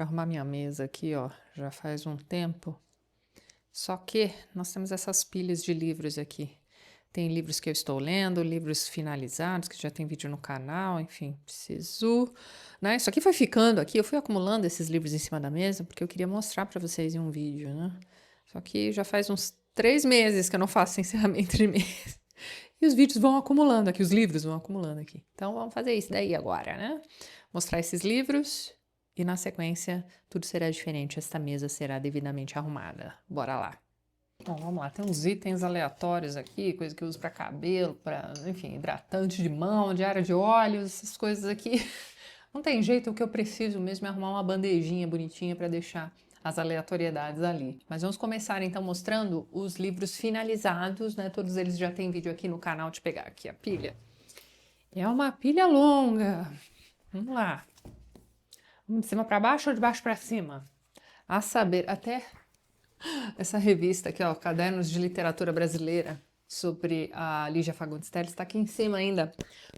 para arrumar minha mesa aqui, ó, já faz um tempo. Só que nós temos essas pilhas de livros aqui. Tem livros que eu estou lendo, livros finalizados, que já tem vídeo no canal, enfim, preciso, né? Isso aqui foi ficando aqui, eu fui acumulando esses livros em cima da mesa, porque eu queria mostrar para vocês em um vídeo, né? Só que já faz uns 3 meses que eu não faço encerramento de mês. E os vídeos vão acumulando aqui, os livros vão acumulando aqui. Então vamos fazer isso daí agora, né? Mostrar esses livros e na sequência tudo será diferente. Esta mesa será devidamente arrumada. Bora lá. Bom, vamos lá. Tem uns itens aleatórios aqui, coisa que eu uso para cabelo, para, enfim, hidratante de mão, diária de óleos, essas coisas aqui. Não tem jeito, o que eu preciso mesmo é arrumar uma bandejinha bonitinha para deixar as aleatoriedades ali. Mas vamos começar então mostrando os livros finalizados, né? Todos eles já têm vídeo aqui no canal. De pegar aqui a pilha. É uma pilha longa. Vamos lá. Vamos de cima para baixo ou de baixo para cima? A saber, até essa revista aqui, ó, Cadernos de Literatura Brasileira, sobre a Lígia Fagundes Telles, está aqui em cima ainda.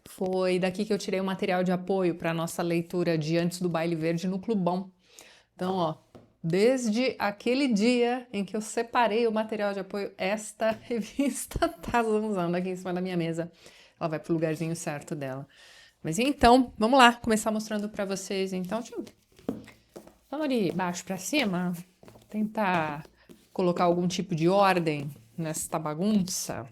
Foi daqui que eu tirei o material de apoio para a nossa leitura de Antes do Baile Verde no Clubão. Então, ó, desde aquele dia em que eu separei o material de apoio, esta revista tá zanzando aqui em cima da minha mesa. Ela vai pro lugarzinho certo dela. Mas então, vamos lá, começar mostrando para vocês. Então, vamos de baixo para cima, tentar colocar algum tipo de ordem nesta bagunça.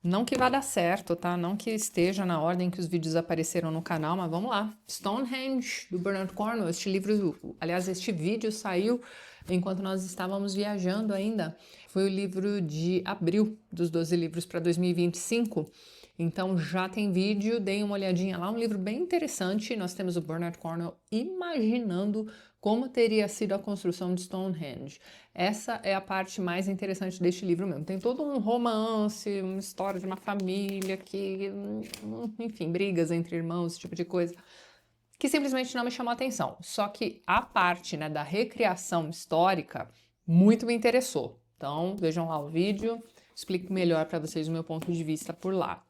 Não que vá dar certo, tá? Não que esteja na ordem que os vídeos apareceram no canal, mas vamos lá. Stonehenge, do Bernard Cornwell. Este livro, aliás, este vídeo saiu enquanto nós estávamos viajando ainda. Foi o livro de abril dos 12 livros para 2025. Então já tem vídeo, deem uma olhadinha lá. Um livro bem interessante. Nós temos o Bernard Cornwell imaginando como teria sido a construção de Stonehenge. Essa é a parte mais interessante deste livro mesmo. Tem todo um romance, uma história de uma família que, enfim, brigas entre irmãos, esse tipo de coisa, que simplesmente não me chamou a atenção. Só que a parte, né, da recriação histórica muito me interessou. Então, vejam lá o vídeo, explico melhor para vocês o meu ponto de vista por lá.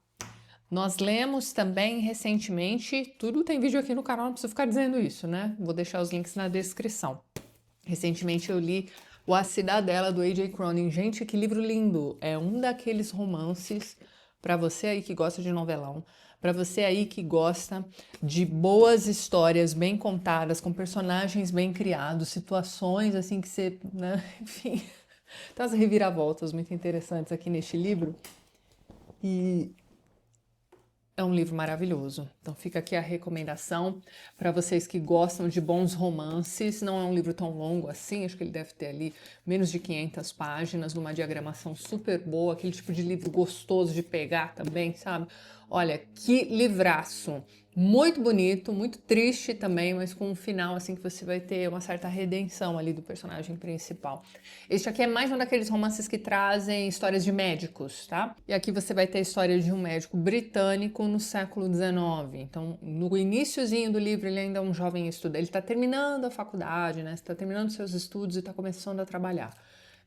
Nós lemos também recentemente, tudo tem vídeo aqui no canal, não preciso ficar dizendo isso, né? Vou deixar os links na descrição. Recentemente eu li O A Cidadela, do A.J. Cronin. Gente, que livro lindo! É um daqueles romances para você aí que gosta de novelão, para você aí que gosta de boas histórias bem contadas, com personagens bem criados, situações assim que você, né? Enfim, tem umas reviravoltas muito interessantes aqui neste livro. E é um livro maravilhoso. Então fica aqui a recomendação para vocês que gostam de bons romances. Não é um livro tão longo assim, acho que ele deve ter ali menos de 500 páginas, numa diagramação super boa, aquele tipo de livro gostoso de pegar também, sabe? Olha, que livraço! Muito bonito, muito triste também, mas com um final assim que você vai ter uma certa redenção ali do personagem principal. Este aqui é mais um daqueles romances que trazem histórias de médicos, tá? E aqui você vai ter a história de um médico britânico no século XIX. Então, no iniciozinho do livro, ele ainda é um jovem estudante. Ele está terminando a faculdade, né? Está terminando seus estudos e está começando a trabalhar.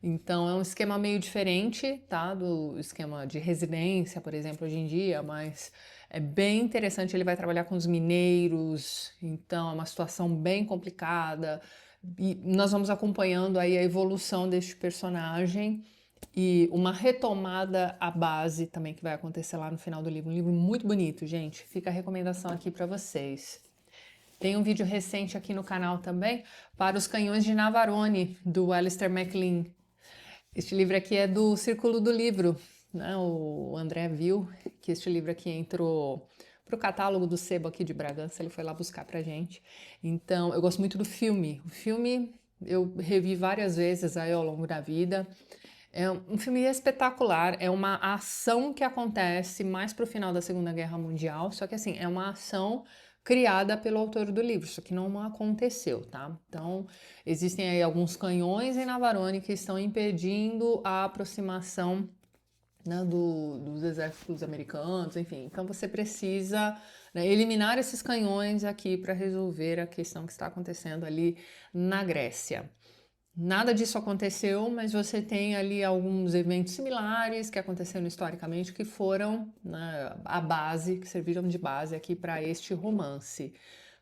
Então, é um esquema meio diferente, tá? Do esquema de residência, por exemplo, hoje em dia, mas é bem interessante. Ele vai trabalhar com os mineiros, então é uma situação bem complicada. E nós vamos acompanhando aí a evolução deste personagem e uma retomada à base também que vai acontecer lá no final do livro. Um livro muito bonito, gente. Fica a recomendação aqui para vocês. Tem um vídeo recente aqui no canal também para Os Canhões de Navarone, do Alistair MacLean. Este livro aqui é do Círculo do Livro, né? O André viu que este livro aqui entrou para o catálogo do Sebo aqui de Bragança, ele foi lá buscar pra gente. Então, eu gosto muito do filme. O filme eu revi várias vezes aí ao longo da vida. É um filme espetacular, é uma ação que acontece mais pro final da Segunda Guerra Mundial, só que assim, é uma ação criada pelo autor do livro, isso que não aconteceu, tá? Então, existem aí alguns canhões em Navarone que estão impedindo a aproximação, né, dos exércitos americanos, enfim. Então, você precisa, né, eliminar esses canhões aqui para resolver a questão que está acontecendo ali na Grécia. Nada disso aconteceu, mas você tem ali alguns eventos similares que aconteceram historicamente que foram, né, a base, que serviram de base aqui para este romance.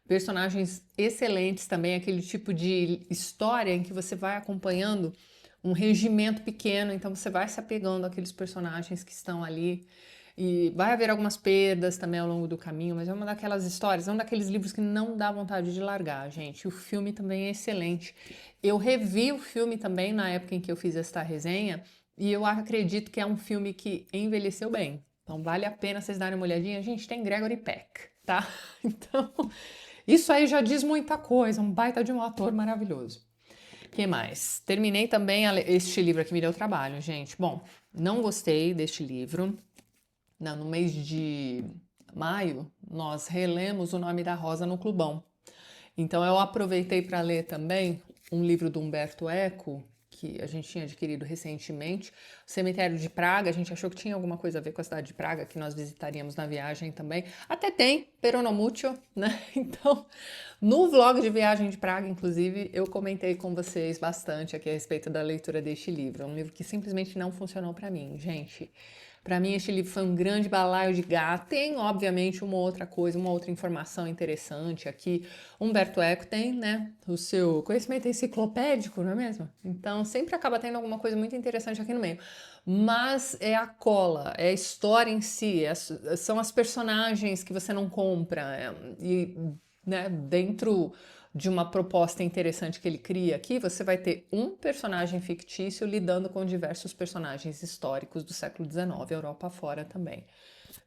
personagens excelentes também, aquele tipo de história em que você vai acompanhando um regimento pequeno, então você vai se apegando àqueles personagens que estão ali. E vai haver algumas perdas também ao longo do caminho, mas é uma daquelas histórias, é um daqueles livros que não dá vontade de largar, gente. O filme também é excelente. Eu revi o filme também na época em que eu fiz esta resenha, e eu acredito que é um filme que envelheceu bem. Então vale a pena vocês darem uma olhadinha. Gente, tem Gregory Peck, tá? Então, isso aí já diz muita coisa, um baita de um ator maravilhoso. O que mais? Terminei também este livro aqui, me deu trabalho, gente. Bom, não gostei deste livro. Não, no mês de maio, nós relemos O Nome da Rosa no Clubão. Então eu aproveitei para ler também um livro do Humberto Eco, que a gente tinha adquirido recentemente, o Cemitério de Praga. A gente achou que tinha alguma coisa a ver com a cidade de Praga, que nós visitaríamos na viagem também. Até tem, pero no mucho, né? Então, no vlog de viagem de Praga, inclusive, eu comentei com vocês bastante aqui a respeito da leitura deste livro. É um livro que simplesmente não funcionou para mim, gente. Para mim, este livro foi um grande balaio de gato. Tem, obviamente, uma outra coisa, uma outra informação interessante aqui. Humberto Eco tem, né, o seu conhecimento enciclopédico, não é mesmo? Então, sempre acaba tendo alguma coisa muito interessante aqui no meio. Mas é a cola, é a história em si, são as personagens que você não compra. E, né, dentro de uma proposta interessante que ele cria aqui, você vai ter um personagem fictício lidando com diversos personagens históricos do século XIX, Europa fora também.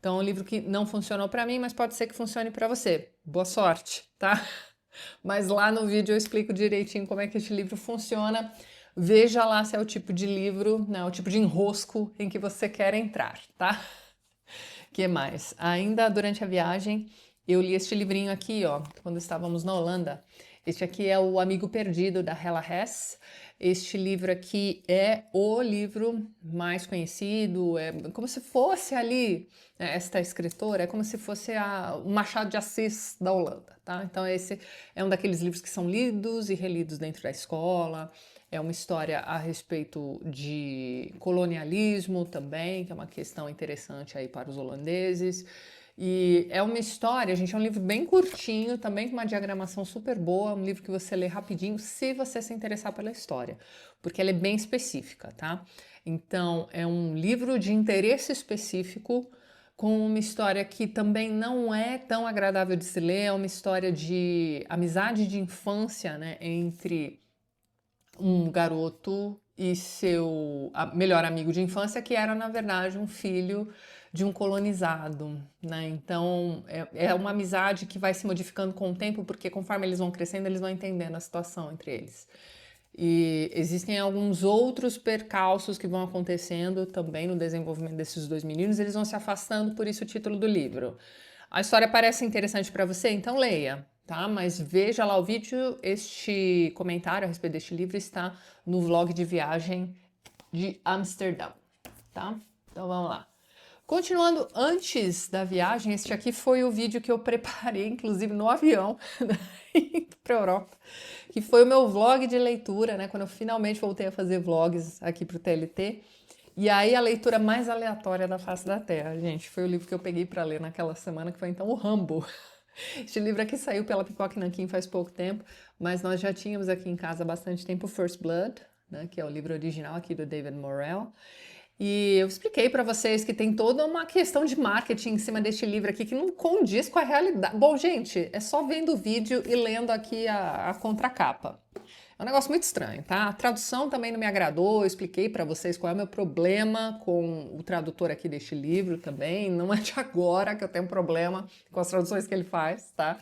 Então é um livro que não funcionou para mim, mas pode ser que funcione para você. Boa sorte, tá? Mas lá no vídeo eu explico direitinho como é que este livro funciona. Veja lá se é o tipo de livro, né, o tipo de enrosco em que você quer entrar, tá? Que mais? Ainda durante a viagem, eu li este livrinho aqui, ó, quando estávamos na Holanda. Este aqui é O Amigo Perdido, da Hella Hess. Este livro aqui é o livro mais conhecido, é como se fosse ali, né, esta escritora, é como se fosse o Machado de Assis da Holanda, tá? Então esse é um daqueles livros que são lidos e relidos dentro da escola. É uma história a respeito de colonialismo também, que é uma questão interessante aí para os holandeses. E é uma história, gente, é um livro bem curtinho, também com uma diagramação super boa, um livro que você lê rapidinho, se você se interessar pela história, porque ela é bem específica, tá? Então, é um livro de interesse específico, com uma história que também não é tão agradável de se ler, é uma história de amizade de infância, né, entre um garoto e seu melhor amigo de infância, que era, na verdade, um filho de um colonizado, né? Então, é uma amizade que vai se modificando com o tempo, porque conforme eles vão crescendo, eles vão entendendo a situação entre eles. E existem alguns outros percalços que vão acontecendo também no desenvolvimento desses dois meninos, eles vão se afastando, por isso o título do livro. A história parece interessante para você, então leia, tá? Mas veja lá o vídeo, este comentário a respeito deste livro está no vlog de viagem de Amsterdã, tá? Então vamos lá. Continuando antes da viagem, este aqui foi o vídeo que eu preparei, inclusive no avião, indo para a Europa, que foi o meu vlog de leitura, né? Quando eu finalmente voltei a fazer vlogs aqui para o TLT. E aí a leitura mais aleatória da face da Terra, gente, foi o livro que eu peguei para ler naquela semana, que foi então o Rambo. Este livro aqui saiu pela Pipoca Nanquim faz pouco tempo, mas nós já tínhamos aqui em casa há bastante tempo o First Blood, né, que é o livro original aqui do David Morrell. E eu expliquei para vocês que tem toda uma questão de marketing em cima deste livro aqui que não condiz com a realidade. Bom, gente, é só vendo o vídeo e lendo aqui a contracapa. É um negócio muito estranho, tá? A tradução também não me agradou, eu expliquei para vocês qual é o meu problema com o tradutor aqui deste livro também. Não é de agora que eu tenho problema com as traduções que ele faz, tá?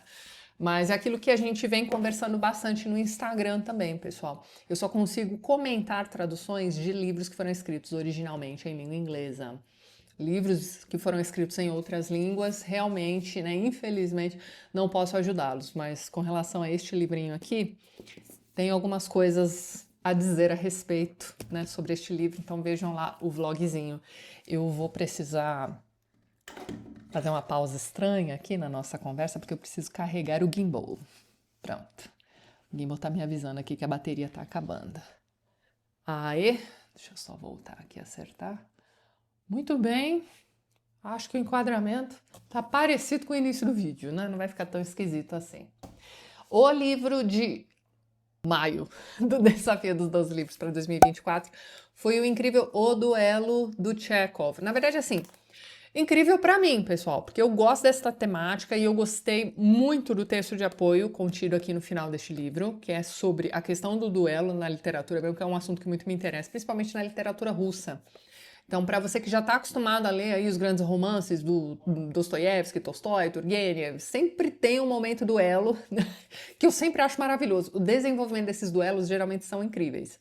Mas é aquilo que a gente vem conversando bastante no Instagram também, pessoal. Eu só consigo comentar traduções de livros que foram escritos originalmente em língua inglesa. Livros que foram escritos em outras línguas, realmente, né, infelizmente, não posso ajudá-los. Mas com relação a este livrinho aqui, tem algumas coisas a dizer a respeito, né, sobre este livro, então vejam lá o vlogzinho. Eu vou precisar fazer uma pausa estranha aqui na nossa conversa, porque eu preciso carregar o gimbal. Pronto. O gimbal tá me avisando aqui que a bateria tá acabando. Aê, deixa eu só voltar aqui e acertar. Muito bem. Acho que o enquadramento tá parecido com o início do vídeo, né? Não vai ficar tão esquisito assim. O livro de maio do Desafio dos 12 Livros para 2024 foi o incrível O Duelo do Chekhov. Na verdade, assim, incrível para mim, pessoal, porque eu gosto dessa temática e eu gostei muito do texto de apoio contido aqui no final deste livro, que é sobre a questão do duelo na literatura, que é um assunto que muito me interessa, principalmente na literatura russa. Então, para você que já está acostumado a ler aí os grandes romances do Dostoiévski, Tolstói, Turgenev, sempre tem um momento duelo que eu sempre acho maravilhoso. O desenvolvimento desses duelos geralmente são incríveis.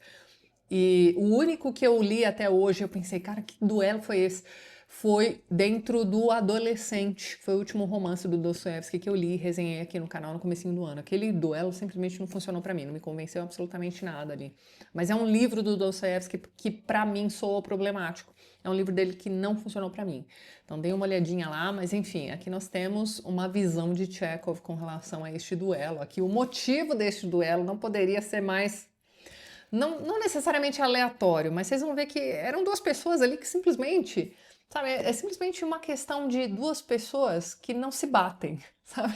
E o único que eu li até hoje, eu pensei, cara, que duelo foi esse? Foi dentro do Adolescente, que foi o último romance do Dostoiévski que eu li e resenhei aqui no canal no comecinho do ano. Aquele duelo simplesmente não funcionou para mim, não me convenceu absolutamente nada ali. Mas é um livro do Dostoiévski que para mim soou problemático. É um livro dele que não funcionou para mim. Então dei uma olhadinha lá, mas enfim, aqui nós temos uma visão de Chekhov com relação a este duelo. Aqui o motivo deste duelo não poderia ser mais não necessariamente aleatório, mas vocês vão ver que eram duas pessoas ali que simplesmente, sabe, é simplesmente uma questão de duas pessoas que não se batem, sabe?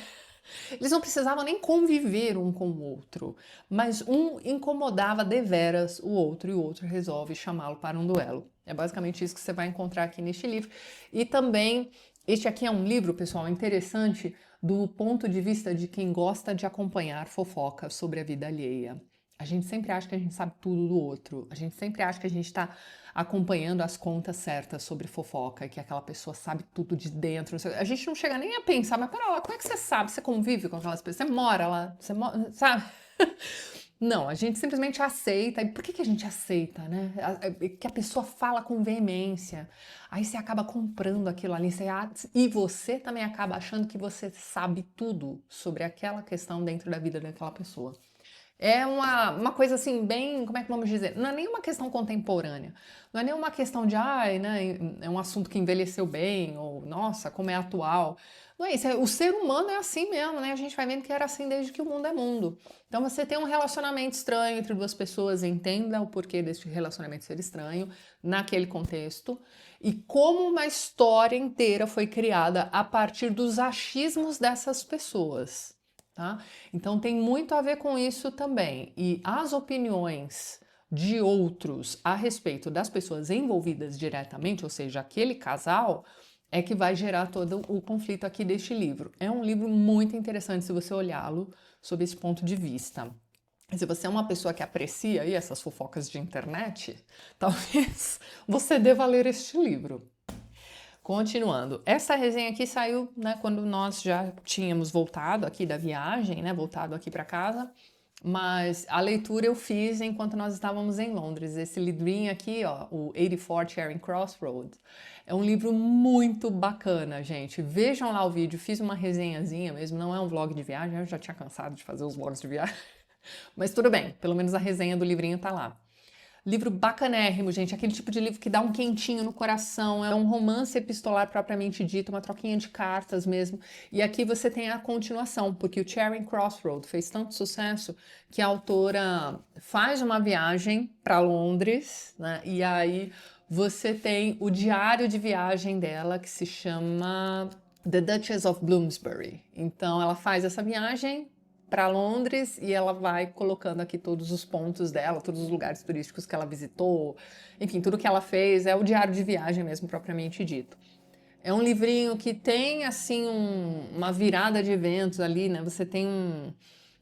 Eles não precisavam nem conviver um com o outro, mas um incomodava deveras o outro e o outro resolve chamá-lo para um duelo. É basicamente isso que você vai encontrar aqui neste livro. E também, este aqui é um livro, pessoal, interessante do ponto de vista de quem gosta de acompanhar fofocas sobre a vida alheia. A gente sempre acha que a gente sabe tudo do outro. A gente sempre acha que a gente está acompanhando as contas certas sobre fofoca e que aquela pessoa sabe tudo de dentro. A gente não chega nem a pensar, mas pera lá, como é que você sabe? Você convive com aquelas pessoas? Você mora lá? Sabe? Não, a gente simplesmente aceita. E por que a gente aceita, né? Que a pessoa fala com veemência. Aí você acaba comprando aquilo ali. E você também acaba achando que você sabe tudo sobre aquela questão dentro da vida daquela pessoa. É uma coisa assim, bem, como é que vamos dizer? Não é nenhuma questão contemporânea. Não é nenhuma questão de, ai, né, é um assunto que envelheceu bem, ou nossa, como é atual. Não é isso. O ser humano é assim mesmo, né? A gente vai vendo que era assim desde que o mundo é mundo. Então você tem um relacionamento estranho entre duas pessoas, entenda o porquê deste relacionamento ser estranho naquele contexto e como uma história inteira foi criada a partir dos achismos dessas pessoas. Tá? Então tem muito a ver com isso também. E as opiniões de outros a respeito das pessoas envolvidas diretamente, ou seja, aquele casal, é que vai gerar todo o conflito aqui deste livro. É um livro muito interessante se você olhá-lo sob esse ponto de vista. Se você é uma pessoa que aprecia aí essas fofocas de internet, talvez você deva ler este livro. Continuando, essa resenha aqui saiu, né, quando nós já tínhamos voltado aqui da viagem, né, voltado aqui para casa, mas a leitura eu fiz enquanto nós estávamos em Londres. Esse livrinho aqui, ó, o 84 Charing Cross Road, é um livro muito bacana, gente. Vejam lá o vídeo, fiz uma resenhazinha mesmo, não é um vlog de viagem, eu já tinha cansado de fazer os vlogs de viagem, mas tudo bem, pelo menos a resenha do livrinho tá lá. Livro bacanérrimo, gente, aquele tipo de livro que dá um quentinho no coração, é um romance epistolar propriamente dito, uma troquinha de cartas mesmo. E aqui você tem a continuação, porque o Charing Cross Road fez tanto sucesso que a autora faz uma viagem para Londres, né? E aí você tem o diário de viagem dela que se chama The Duchess of Bloomsbury. Então ela faz essa viagem para Londres e ela vai colocando aqui todos os pontos dela, todos os lugares turísticos que ela visitou, enfim, tudo que ela fez, é o diário de viagem mesmo, propriamente dito. É um livrinho que tem, assim, uma virada de eventos ali, né? Você tem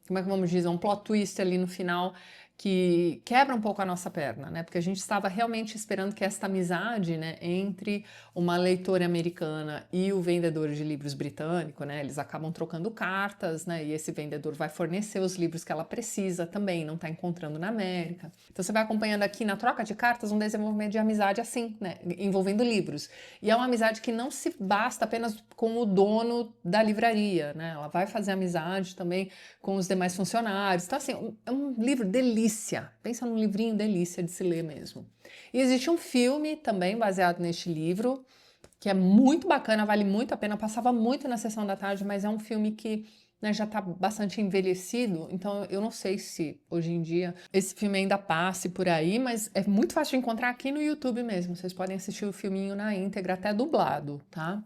como é que vamos dizer, um plot twist ali no final que quebra um pouco a nossa perna, né? Porque a gente estava realmente esperando que esta amizade, né, entre uma leitora americana e o vendedor de livros britânico, né, eles acabam trocando cartas, né, e esse vendedor vai fornecer os livros que ela precisa também, não está encontrando na América. Então você vai acompanhando aqui na troca de cartas um desenvolvimento de amizade assim, né, envolvendo livros. E é uma amizade que não se basta apenas com o dono da livraria, né? Ela vai fazer amizade também com os demais funcionários. Então, assim, é um livro delícia. Pensa num livrinho delícia de se ler mesmo. E existe um filme também baseado neste livro, que é muito bacana, vale muito a pena. Passava muito na sessão da tarde, mas é um filme que, né, já está bastante envelhecido, então eu não sei se hoje em dia esse filme ainda passe por aí, mas é muito fácil de encontrar aqui no YouTube mesmo. Vocês podem assistir o filminho na íntegra, até dublado, tá?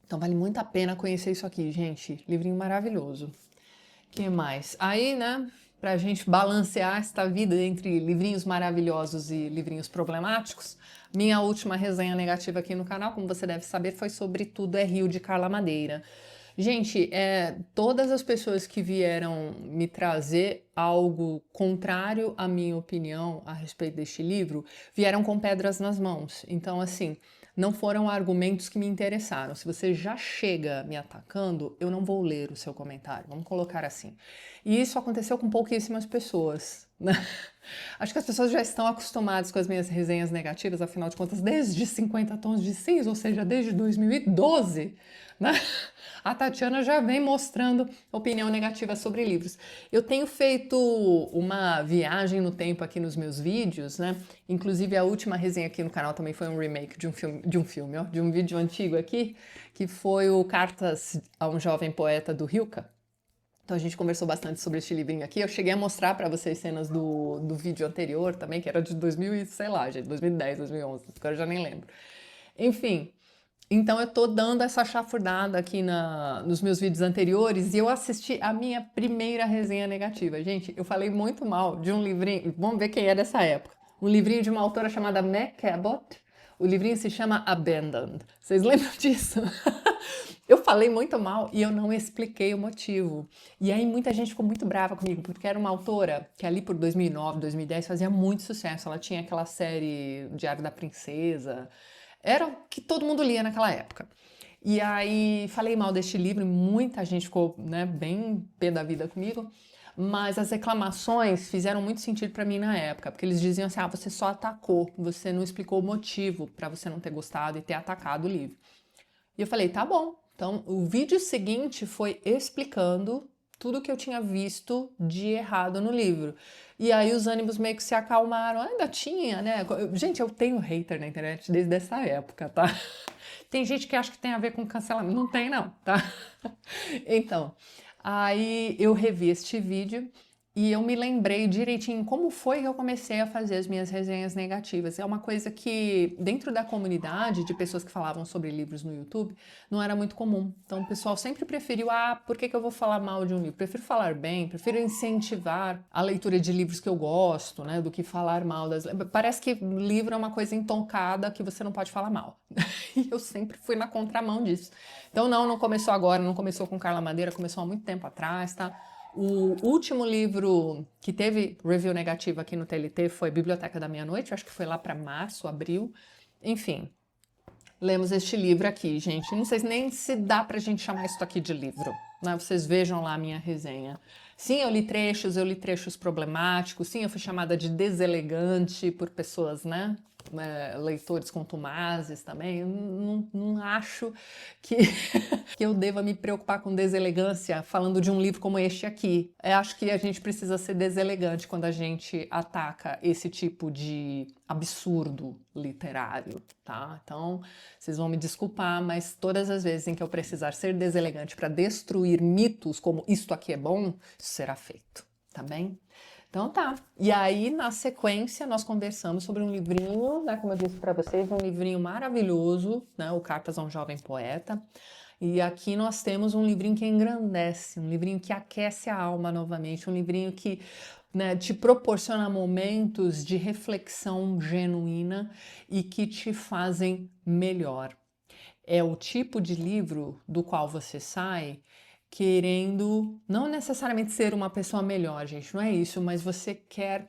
Então vale muito a pena conhecer isso aqui, gente. Livrinho maravilhoso. O Que mais? Aí, né, pra gente balancear esta vida entre livrinhos maravilhosos e livrinhos problemáticos, minha última resenha negativa aqui no canal, como você deve saber, foi sobre Tudo é Rio, de Carla Madeira. Gente, todas as pessoas que vieram me trazer algo contrário à minha opinião a respeito deste livro, vieram com pedras nas mãos. Então, assim, não foram argumentos que me interessaram. Se você já chega me atacando, eu não vou ler o seu comentário. Vamos colocar assim. E isso aconteceu com pouquíssimas pessoas, né? Acho que as pessoas já estão acostumadas com as minhas resenhas negativas, afinal de contas, desde 50 Tons de Cinza, ou seja, desde 2012, né? A Tatiana já vem mostrando opinião negativa sobre livros. Eu tenho feito uma viagem no tempo aqui nos meus vídeos, né? Inclusive a última resenha aqui no canal também foi um remake de um vídeo antigo aqui, que foi o Cartas a um Jovem Poeta do Rilke. Então a gente conversou bastante sobre este livrinho aqui. Eu cheguei a mostrar para vocês cenas do vídeo anterior também, que era de 2000 e sei lá, gente, 2010, 2011, agora eu já nem lembro. Enfim, então eu tô dando essa chafurdada aqui nos meus vídeos anteriores e eu assisti a minha primeira resenha negativa. Gente, eu falei muito mal de um livrinho, vamos ver quem é dessa época. Um livrinho de uma autora chamada Meg Cabot. O livrinho se chama Abandoned. Vocês lembram disso? Eu falei muito mal e eu não expliquei o motivo. E aí muita gente ficou muito brava comigo, porque era uma autora que ali por 2009, 2010 fazia muito sucesso. Ela tinha aquela série Diário da Princesa, era o que todo mundo lia naquela época. E aí falei mal deste livro e muita gente ficou, né, bem pé da vida comigo. Mas as reclamações fizeram muito sentido para mim na época, porque eles diziam assim: ah, você só atacou, você não explicou o motivo para você não ter gostado e ter atacado o livro. E eu falei, tá bom. Então, o vídeo seguinte foi explicando tudo que eu tinha visto de errado no livro. E aí os ânimos meio que se acalmaram. Ainda tinha, né? Gente, eu tenho hater na internet desde essa época, tá? Tem gente que acha que tem a ver com cancelamento. Não tem, não, tá? Então, aí eu revi este vídeo e eu me lembrei direitinho como foi que eu comecei a fazer as minhas resenhas negativas. É uma coisa que, dentro da comunidade de pessoas que falavam sobre livros no YouTube, não era muito comum. Então, o pessoal sempre preferiu, por que eu vou falar mal de um livro? Prefiro falar bem, prefiro incentivar a leitura de livros que eu gosto, né, do que falar mal das... Parece que livro é uma coisa intoncada que você não pode falar mal. E eu sempre fui na contramão disso. Então, não começou agora, não começou com Carla Madeira, começou há muito tempo atrás, tá? O último livro que teve review negativa aqui no TLT foi Biblioteca da Meia-Noite, acho que foi lá para março, abril. Enfim, lemos este livro aqui, gente. Não sei nem se dá pra gente chamar isso aqui de livro, né? Vocês vejam lá a minha resenha. Sim, eu li trechos problemáticos, sim, eu fui chamada de deselegante por pessoas, né? Leitores contumazes também. Eu não acho que, que eu deva me preocupar com deselegância falando de um livro como este aqui. Eu acho que a gente precisa ser deselegante quando a gente ataca esse tipo de absurdo literário, tá? Então, vocês vão me desculpar, mas todas as vezes em que eu precisar ser deselegante para destruir mitos como isto aqui é bom, isso será feito, tá bem? Então tá. E aí, na sequência, nós conversamos sobre um livrinho, né, como eu disse para vocês, um livrinho maravilhoso, né, o Cartas a um Jovem Poeta. E aqui nós temos um livrinho que engrandece, um livrinho que aquece a alma novamente, um livrinho que, né, te proporciona momentos de reflexão genuína e que te fazem melhor. É o tipo de livro do qual você sai querendo não necessariamente ser uma pessoa melhor, gente, não é isso, mas você quer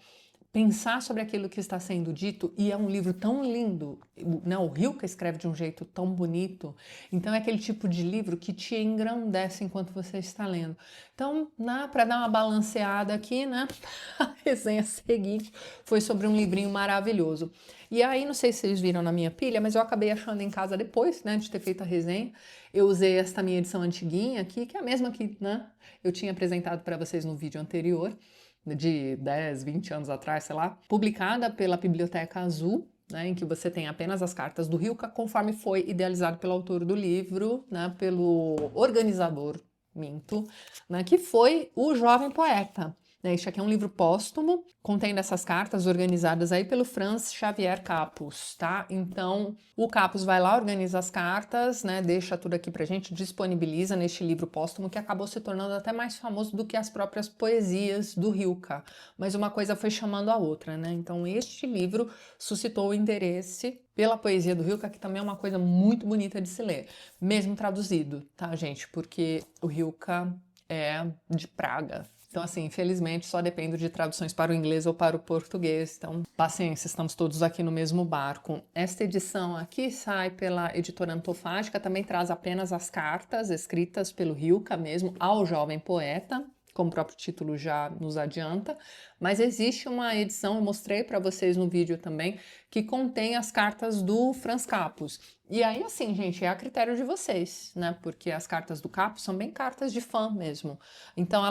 pensar sobre aquilo que está sendo dito, e é um livro tão lindo, né? O Rilke escreve de um jeito tão bonito, então é aquele tipo de livro que te engrandece enquanto você está lendo. Então, para dar uma balanceada aqui, né, a resenha seguinte foi sobre um livrinho maravilhoso. E aí, não sei se vocês viram na minha pilha, mas eu acabei achando em casa depois, né, de ter feito a resenha. Eu usei esta minha edição antiguinha aqui, que é a mesma que, né, eu tinha apresentado para vocês no vídeo anterior, de 10, 20 anos atrás, sei lá, publicada pela Biblioteca Azul, né, em que você tem apenas as cartas do Rilke, conforme foi idealizado pelo autor do livro, né, pelo organizador, né, que foi o jovem poeta. né? Este aqui é um livro póstumo, contendo essas cartas organizadas aí pelo Franz Xavier Capus, tá? Então, o Capus vai lá, organiza as cartas, né? Deixa tudo aqui pra gente, disponibiliza neste livro póstumo que acabou se tornando até mais famoso do que as próprias poesias do Rilke. Mas uma coisa foi chamando a outra, né? Então, este livro suscitou o interesse pela poesia do Rilke, que também é uma coisa muito bonita de se ler, mesmo traduzido, tá, gente? Porque o Rilke é de Praga. Então, assim, infelizmente, só dependo de traduções para o inglês ou para o português. Então, paciência, estamos todos aqui no mesmo barco. Esta edição aqui sai pela editora Antofágica, também traz apenas as cartas escritas pelo Rilke mesmo ao jovem poeta, como o próprio título já nos adianta, mas existe uma edição, eu mostrei para vocês no vídeo também, que contém as cartas do Franz Capus. E aí, assim, gente, é a critério de vocês, né? Porque as cartas do Capus são bem cartas de fã mesmo. Então,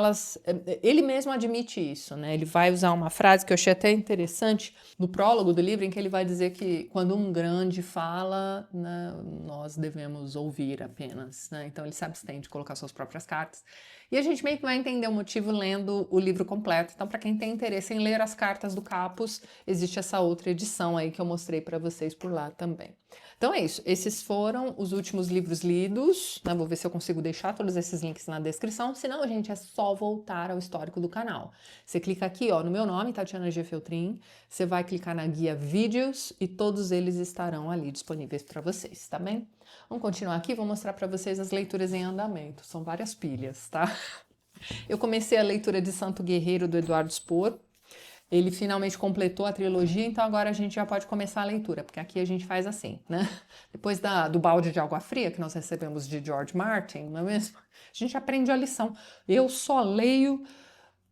ele mesmo admite isso, né? Ele vai usar uma frase que eu achei até interessante no prólogo do livro, em que ele vai dizer que quando um grande fala, né, nós devemos ouvir apenas, né? Então, ele se abstém de colocar suas próprias cartas. E a gente meio que vai entender o motivo lendo o livro completo. Então, para quem tem interesse em ler as cartas do Capus, existe essa outra edição aí que eu mostrei para vocês por lá também. Então é isso, esses foram os últimos livros lidos, né? Vou ver se eu consigo deixar todos esses links na descrição, senão, gente, é só voltar ao histórico do canal. Você clica aqui, ó, no meu nome, Tatiana G. Feltrin, você vai clicar na guia vídeos e todos eles estarão ali disponíveis para vocês, tá bem? Vamos continuar aqui, vou mostrar para vocês as leituras em andamento, são várias pilhas, tá? Eu comecei a leitura de Santo Guerreiro, do Eduardo Spohr. Ele finalmente completou a trilogia, então agora a gente já pode começar a leitura, porque aqui a gente faz assim, né? Depois do balde de água fria que nós recebemos de George Martin, não é mesmo? A gente aprende a lição. Eu só leio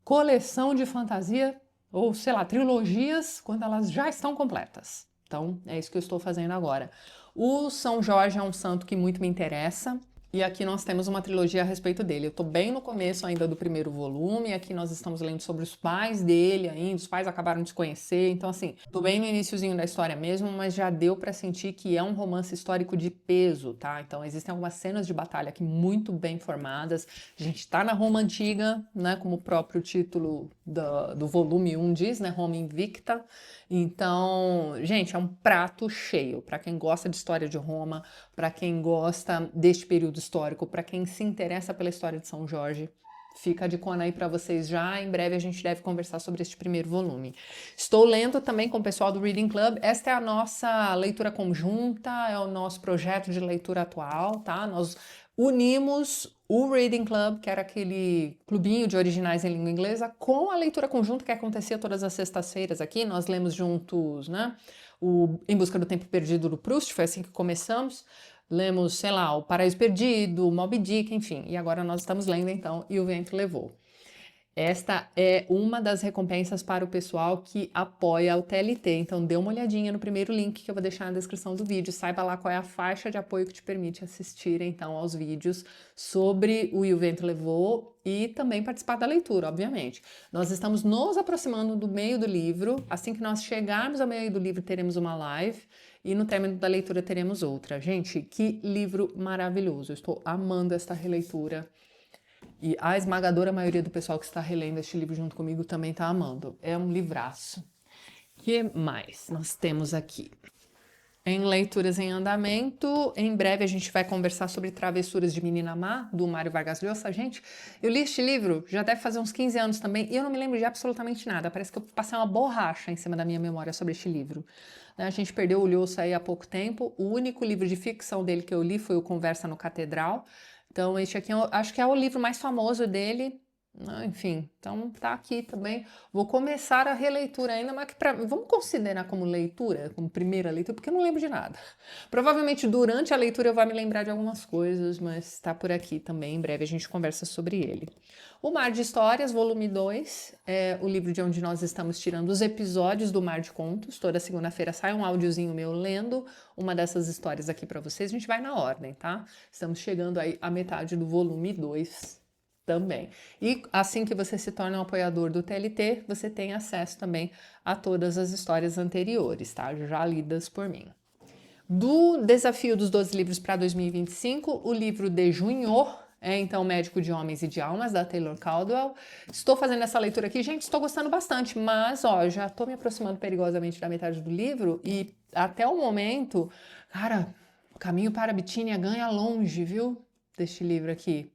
coleção de fantasia, ou sei lá, trilogias, quando elas já estão completas. Então, é isso que eu estou fazendo agora. O São Jorge é um santo que muito me interessa. E aqui nós temos uma trilogia a respeito dele. Eu tô bem no começo ainda do primeiro volume, aqui nós estamos lendo sobre os pais dele ainda, os pais acabaram de se conhecer, então assim, tô bem no iniciozinho da história mesmo, mas já deu pra sentir que é um romance histórico de peso, tá? Então existem algumas cenas de batalha aqui muito bem formadas, a gente tá na Roma Antiga, né, como o próprio título do volume 1 diz, né, Roma Invicta. Então, gente, é um prato cheio para quem gosta de história de Roma, para quem gosta deste período histórico, para quem se interessa pela história de São Jorge. Fica a dicona aí para vocês já, em breve a gente deve conversar sobre este primeiro volume. Estou lendo também com o pessoal do Reading Club, esta é a nossa leitura conjunta, é o nosso projeto de leitura atual, tá? Nós unimos o Reading Club, que era aquele clubinho de originais em língua inglesa, com a leitura conjunta que acontecia todas as sextas-feiras aqui, nós lemos juntos, né? O Em Busca do Tempo Perdido do Proust, foi assim que começamos. Lemos, sei lá, O Paraíso Perdido, Moby Dick, enfim. E agora nós estamos lendo, então, E o Vento Levou. Esta é uma das recompensas para o pessoal que apoia o TLT. Então, dê uma olhadinha no primeiro link que eu vou deixar na descrição do vídeo. Saiba lá qual é a faixa de apoio que te permite assistir, então, aos vídeos sobre o E o Vento Levou e também participar da leitura, obviamente. Nós estamos nos aproximando do meio do livro. Assim que nós chegarmos ao meio do livro, teremos uma live. E no término da leitura teremos outra. Gente, que livro maravilhoso. Eu estou amando esta releitura. E a esmagadora maioria do pessoal que está relendo este livro junto comigo também está amando. É um livraço. O que mais nós temos aqui? Em leituras em andamento, em breve a gente vai conversar sobre Travessuras de Menina Má, do Mário Vargas Llosa. Gente, eu li este livro, já deve fazer uns 15 anos também, e eu não me lembro de absolutamente nada. Parece que eu passei uma borracha em cima da minha memória sobre este livro. A gente perdeu o Llosa aí há pouco tempo. O único livro de ficção dele que eu li foi o Conversa no Catedral. Então, este aqui acho que é o livro mais famoso dele. Enfim, então tá aqui também. Vou começar a releitura ainda, mas vamos considerar como leitura, como primeira leitura, porque eu não lembro de nada. Provavelmente durante a leitura eu vou me lembrar de algumas coisas, mas tá por aqui também. Em breve a gente conversa sobre ele. O Mar de Histórias, volume 2, é o livro de onde nós estamos tirando os episódios do Mar de Contos. Toda segunda-feira sai um áudiozinho meu lendo uma dessas histórias aqui para vocês. A gente vai na ordem, tá? Estamos chegando aí à metade do volume 2 também. E assim que você se torna um apoiador do TLT, você tem acesso também a todas as histórias anteriores, tá? Já lidas por mim. Do Desafio dos 12 Livros para 2025, o livro de junho é então Médico de Homens e de Almas, da Taylor Caldwell. Estou fazendo essa leitura aqui, gente, estou gostando bastante, mas, ó, já estou me aproximando perigosamente da metade do livro e até o momento, cara, o Caminho para a Bitínia ganha longe, viu, deste livro aqui.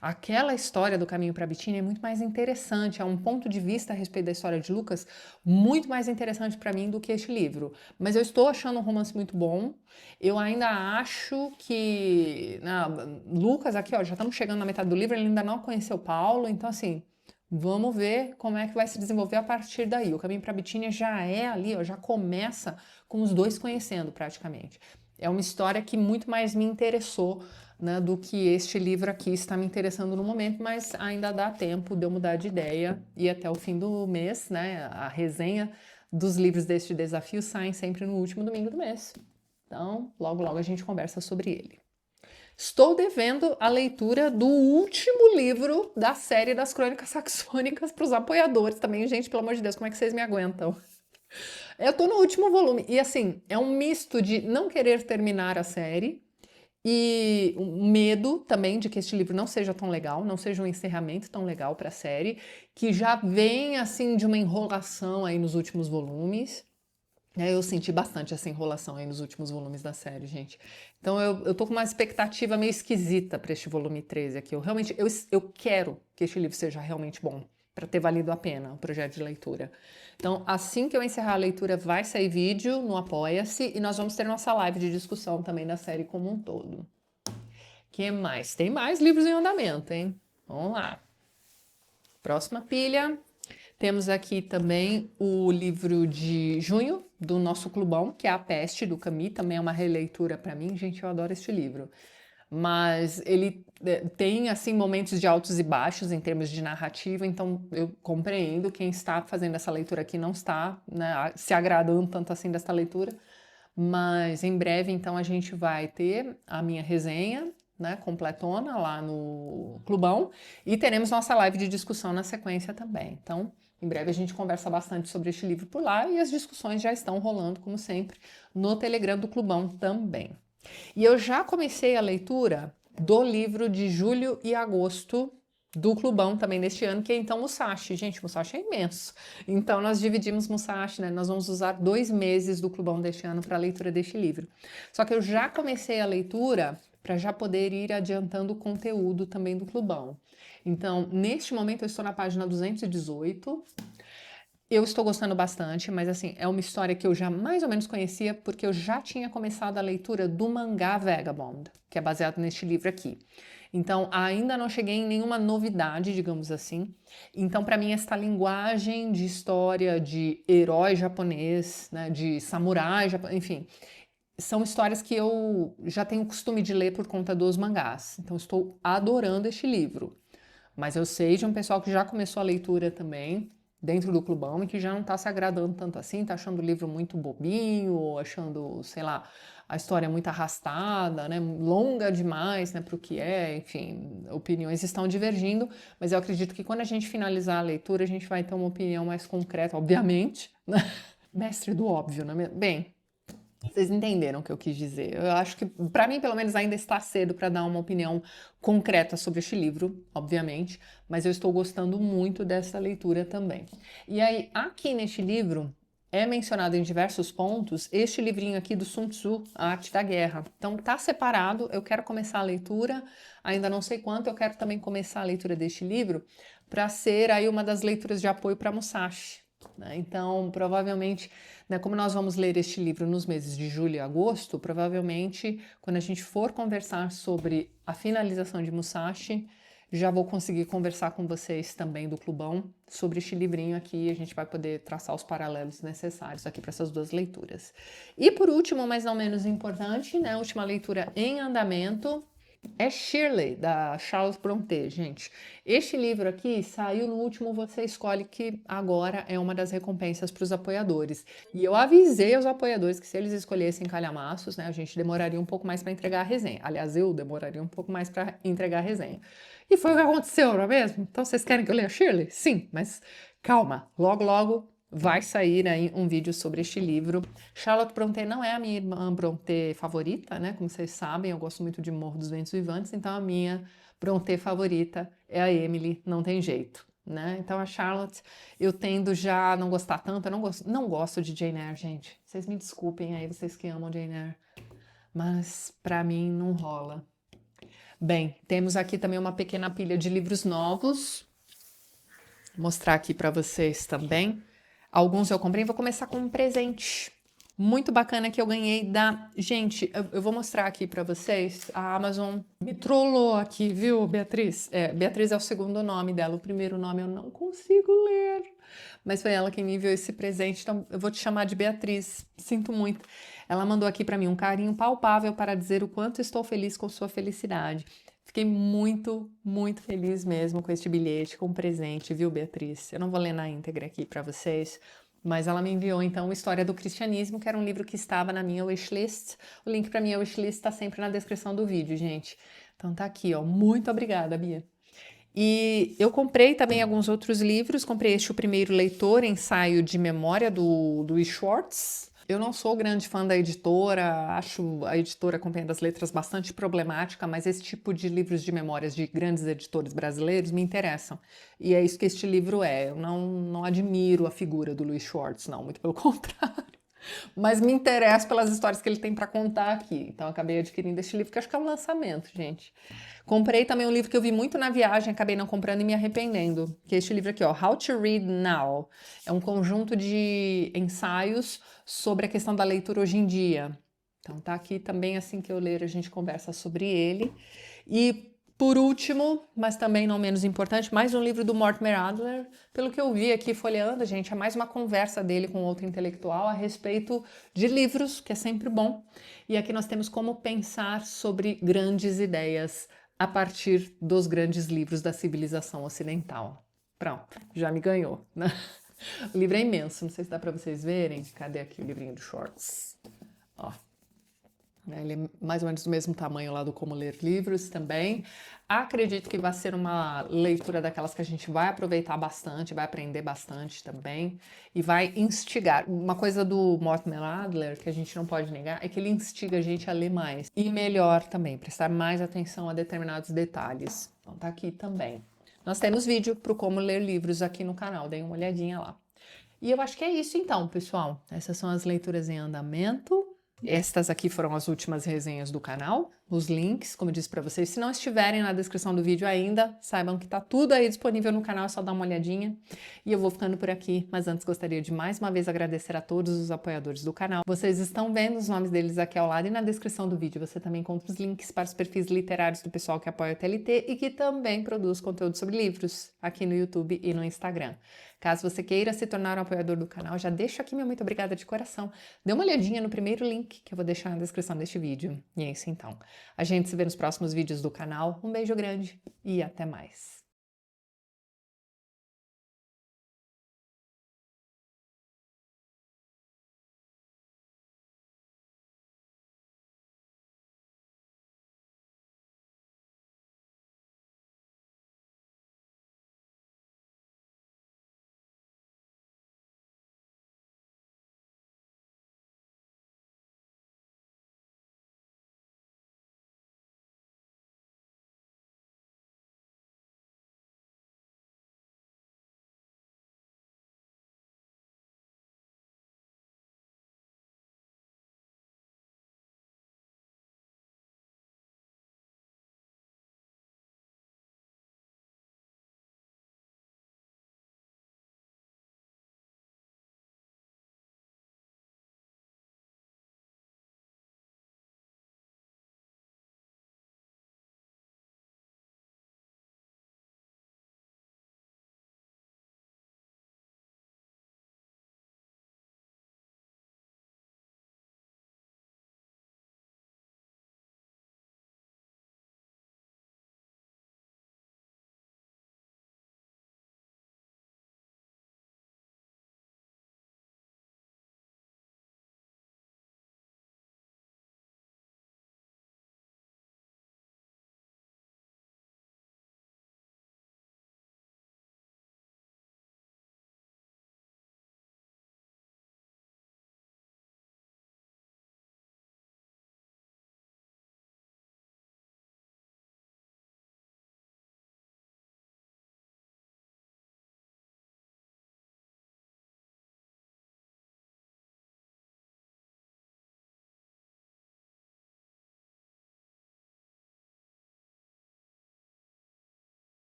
Aquela história do Caminho para a Bitínia é muito mais interessante, é um ponto de vista a respeito da história de Lucas muito mais interessante para mim do que este livro. Mas eu estou achando um romance muito bom. Eu ainda acho que Lucas aqui, ó, já estamos chegando na metade do livro, ele ainda não conheceu Paulo, então assim, vamos ver como é que vai se desenvolver a partir daí. O Caminho para a Bitínia já é ali, ó, já começa com os dois conhecendo praticamente. É uma história que muito mais me interessou, né, do que este livro aqui está me interessando no momento, mas ainda dá tempo de eu mudar de ideia e até o fim do mês, né, a resenha dos livros deste desafio saem sempre no último domingo do mês. Então, logo logo a gente conversa sobre ele. Estou devendo a leitura do último livro da série das Crônicas Saxônicas para os apoiadores também. Gente, pelo amor de Deus, como é que vocês me aguentam? Eu tô no último volume e assim, é um misto de não querer terminar a série e um medo também de que este livro não seja tão legal, não seja um encerramento tão legal para a série, que já vem assim de uma enrolação aí nos últimos volumes. Eu senti bastante essa enrolação aí nos últimos volumes da série, gente. Então eu tô com uma expectativa meio esquisita para este volume 13 aqui. Eu quero que este livro seja realmente bom, para ter valido a pena o projeto de leitura. Então, assim que eu encerrar a leitura, vai sair vídeo no Apoia-se e nós vamos ter nossa live de discussão também da série como um todo. Que mais? Tem mais livros em andamento, hein? Vamos lá. Próxima pilha. Temos aqui também o livro de junho do nosso clubão, que é A Peste, do Camus. Também é uma releitura para mim. Gente, eu adoro este livro. Mas ele tem, assim, momentos de altos e baixos em termos de narrativa, então eu compreendo quem está fazendo essa leitura aqui não está, né, se agradando tanto assim dessa leitura, mas em breve, então, a gente vai ter a minha resenha, né, completona lá no Clubão e teremos nossa live de discussão na sequência também. Então, em breve a gente conversa bastante sobre este livro por lá e as discussões já estão rolando, como sempre, no Telegram do Clubão também. E eu já comecei a leitura do livro de julho e agosto do Clubão também neste ano, que é então Musashi. Gente, Musashi é imenso. Então nós dividimos Musashi, né? Nós vamos usar 2 meses do Clubão deste ano para a leitura deste livro. Só que eu já comecei a leitura para já poder ir adiantando o conteúdo também do Clubão. Então, neste momento eu estou na página 218. Eu estou gostando bastante, mas assim, é uma história que eu já mais ou menos conhecia, porque eu já tinha começado a leitura do mangá Vagabond, que é baseado neste livro aqui. Então, ainda não cheguei em nenhuma novidade, digamos assim. Então, para mim, esta linguagem de história de herói japonês, né, de samurai japonês, enfim, são histórias que eu já tenho costume de ler por conta dos mangás. Então, estou adorando este livro. Mas eu sei de um pessoal que já começou a leitura também, dentro do Clubão, e que já não está se agradando tanto assim, está achando o livro muito bobinho, ou achando, sei lá, a história muito arrastada, né, longa demais, né, para o que é, enfim, opiniões estão divergindo, mas eu acredito que quando a gente finalizar a leitura, a gente vai ter uma opinião mais concreta, obviamente, né? Mestre do óbvio, né? Bem, vocês entenderam o que eu quis dizer. Eu acho que, para mim, pelo menos, ainda está cedo para dar uma opinião concreta sobre este livro, obviamente, mas eu estou gostando muito dessa leitura também. E aí, aqui neste livro, é mencionado em diversos pontos este livrinho aqui do Sun Tzu, A Arte da Guerra. Então, tá separado, eu quero começar a leitura, ainda não sei quanto, eu quero também começar a leitura deste livro para ser aí uma das leituras de apoio para Musashi. Então, provavelmente, né, como nós vamos ler este livro nos meses de julho e agosto, provavelmente, quando a gente for conversar sobre a finalização de Musashi, já vou conseguir conversar com vocês também do Clubão sobre este livrinho aqui, a gente vai poder traçar os paralelos necessários aqui para essas duas leituras. E por último, mas não menos importante, né, a última leitura em andamento, é Shirley, da Charlotte Brontë, gente. Este livro aqui saiu no último Você Escolhe, que agora é uma das recompensas para os apoiadores. E eu avisei aos apoiadores que se eles escolhessem calhamaços, né, a gente demoraria um pouco mais para entregar a resenha. Aliás, eu demoraria um pouco mais para entregar a resenha. E foi o que aconteceu, não é mesmo? Então vocês querem que eu leia Shirley? Sim, mas calma, logo logo vai sair aí um vídeo sobre este livro. Charlotte Brontë não é a minha irmã Brontë favorita, né? Como vocês sabem, eu gosto muito de Morro dos Ventos Vivantes, então a minha Brontë favorita é a Emily, não tem jeito, né? Então a Charlotte eu tendo já a não gostar tanto, eu não gosto de Jane Eyre, gente. Vocês me desculpem aí, vocês que amam Jane Eyre, mas pra mim não rola. Bem, temos aqui também uma pequena pilha de livros novos. Vou mostrar aqui para vocês também. Alguns eu comprei, vou começar com um presente muito bacana que eu ganhei da... Gente, eu vou mostrar aqui para vocês. A Amazon me trollou aqui, viu, Beatriz? Beatriz é o segundo nome dela, o primeiro nome eu não consigo ler. Mas foi ela quem me enviou esse presente, então eu vou te chamar de Beatriz. Sinto muito. Ela mandou aqui para mim um carinho palpável para dizer o quanto estou feliz com sua felicidade. Fiquei muito, muito feliz mesmo com este bilhete, com o presente, viu, Beatriz? Eu não vou ler na íntegra aqui para vocês, mas ela me enviou então História do Cristianismo, que era um livro que estava na minha wishlist. O link para minha wishlist está sempre na descrição do vídeo, gente. Então tá aqui, ó. Muito obrigada, Bia. E eu comprei também alguns outros livros. Comprei este O Primeiro Leitor, ensaio de memória do Schwartz. Eu não sou grande fã da editora, acho a editora Companhia das Letras bastante problemática, mas esse tipo de livros de memórias de grandes editores brasileiros me interessam. E é isso que este livro é. Eu não admiro a figura do Louis Schwartz, não, muito pelo contrário. Mas me interesso pelas histórias que ele tem para contar aqui. Então acabei adquirindo este livro, que acho que é um lançamento, gente. Comprei também um livro que eu vi muito na viagem, acabei não comprando e me arrependendo, que é este livro aqui, ó, How to Read Now. É um conjunto de ensaios sobre a questão da leitura hoje em dia. Então tá aqui também, assim que eu ler, a gente conversa sobre ele. E por último, mas também não menos importante, mais um livro do Mortimer Adler. Pelo que eu vi aqui folheando, gente, é mais uma conversa dele com outro intelectual a respeito de livros, que é sempre bom. E aqui nós temos como pensar sobre grandes ideias a partir dos grandes livros da civilização ocidental. Pronto, já me ganhou, né? O livro é imenso, não sei se dá para vocês verem. Cadê aqui o livrinho do Schwartz? Ó. Ele é mais ou menos do mesmo tamanho lá do Como Ler Livros também. Acredito que vai ser uma leitura daquelas que a gente vai aproveitar bastante, vai aprender bastante também e vai instigar. Uma coisa do Mortimer Adler que a gente não pode negar é que ele instiga a gente a ler mais e melhor também, prestar mais atenção a determinados detalhes. Então tá aqui também. Nós temos vídeo para o Como Ler Livros aqui no canal, deem uma olhadinha lá. E eu acho que é isso então, pessoal. Essas são as leituras em andamento. Estas aqui foram as últimas resenhas do canal, os links, como eu disse para vocês, se não estiverem na descrição do vídeo ainda, saibam que tá tudo aí disponível no canal, é só dar uma olhadinha. E eu vou ficando por aqui, mas antes gostaria de mais uma vez agradecer a todos os apoiadores do canal. Vocês estão vendo os nomes deles aqui ao lado e na descrição do vídeo você também encontra os links para os perfis literários do pessoal que apoia o TLT e que também produz conteúdo sobre livros aqui no YouTube e no Instagram. Caso você queira se tornar um apoiador do canal, já deixo aqui meu muito obrigada de coração. Dê uma olhadinha no primeiro link que eu vou deixar na descrição deste vídeo. E é isso então. A gente se vê nos próximos vídeos do canal. Um beijo grande e até mais.